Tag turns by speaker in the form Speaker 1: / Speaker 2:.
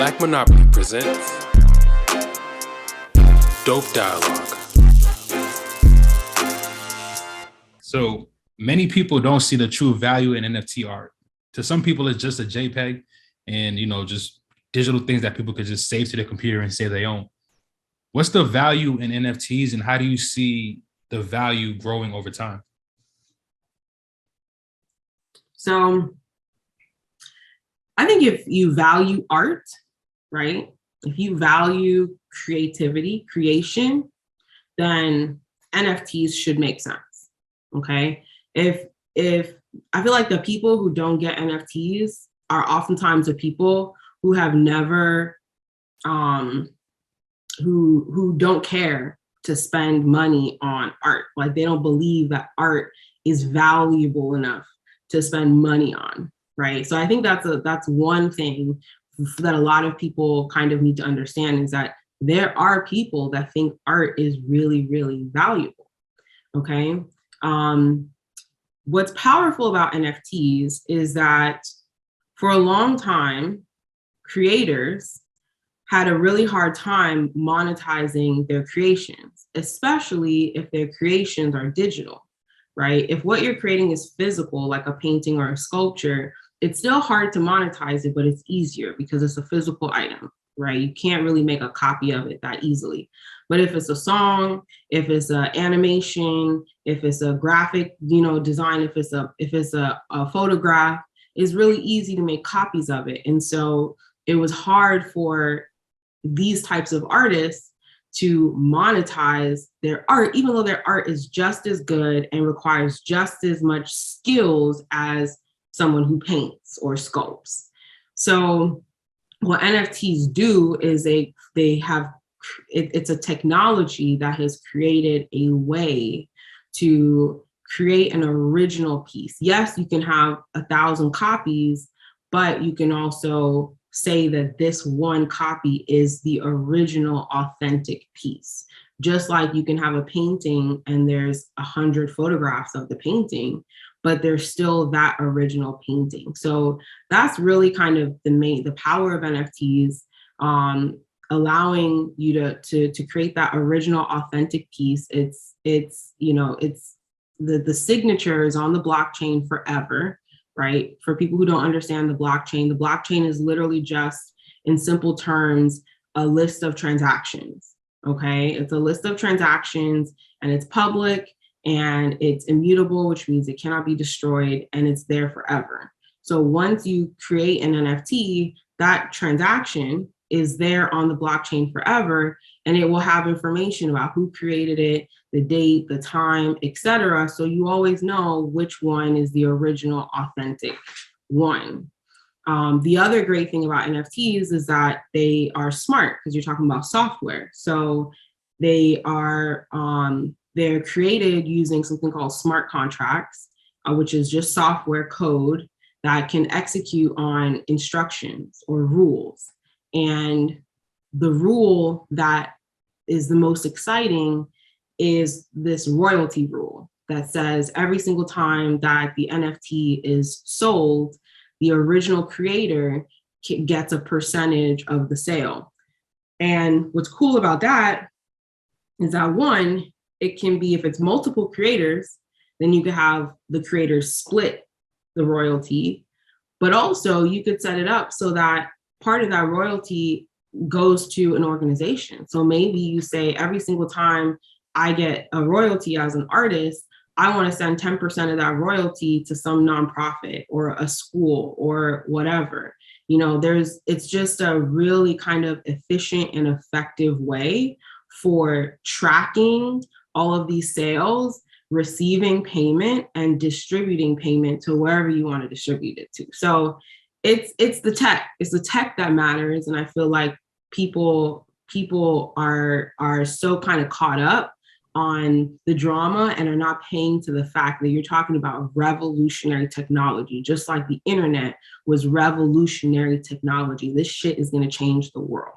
Speaker 1: BlxckMonopoly presents Dope Dialogue.
Speaker 2: So many people don't see the true value in NFT art. To some people, it's just a JPEG and, just digital things that people could just save to their computer and say they own. What's the value in NFTs and how do you see the value growing over time?
Speaker 3: So I think if you value art, right? If you value creativity, creation, then NFTs should make sense. Okay. If I feel like the people who don't get NFTs are oftentimes the people who have never who don't care to spend money on art. Like they don't believe that art is valuable enough to spend money on, right? So I think that's one thing that a lot of people kind of need to understand is that there are people that think art is really, really valuable, okay? What's powerful about NFTs is that for a long time, creators had a really hard time monetizing their creations, especially if their creations are digital, right? If what you're creating is physical, like a painting or a sculpture, it's still hard to monetize it, but it's easier because it's a physical item, right? You can't really make a copy of it that easily. But if it's a song, if it's an animation, if it's a graphic, design, if it's a photograph, it's really easy to make copies of it. And so it was hard for these types of artists to monetize their art, even though their art is just as good and requires just as much skills as someone who paints or sculpts. So what NFTs do is it's a technology that has created a way to create an original piece. Yes, you can have 1,000 copies, but you can also say that this one copy is the original authentic piece. Just like you can have a painting and there's 100 photographs of the painting, but there's still that original painting. So that's really kind of the power of NFTs, allowing you to create that original authentic piece. It's the signature is on the blockchain forever. Right? For people who don't understand the blockchain is literally just, in simple terms, a list of transactions, okay? It's a list of transactions and it's public and it's immutable, which means it cannot be destroyed and it's there forever. So once you create an NFT, that transaction is there on the blockchain forever and it will have information about who created it, the date, the time, etc. So you always know which one is the original authentic one. The other great thing about NFTs is that they are smart because you're talking about software. So they're created using something called smart contracts, which is just software code that can execute on instructions or rules. And the rule that is the most exciting is this royalty rule that says every single time that the NFT is sold, the original creator gets a percentage of the sale. And what's cool about that is that one, it can be, if it's multiple creators, then you could have the creators split the royalty, but also you could set it up so that part of that royalty goes to an organization. So maybe you say every single time I get a royalty as an artist, I want to send 10% of that royalty to some nonprofit or a school or whatever. It's just a really kind of efficient and effective way for tracking all of these sales, receiving payment and distributing payment to wherever you want to distribute it to. So it's the tech that matters. And I feel like people are so kind of caught up on the drama and are not paying to the fact that you're talking about revolutionary technology. Just like the internet was revolutionary technology, this shit is going to change the world.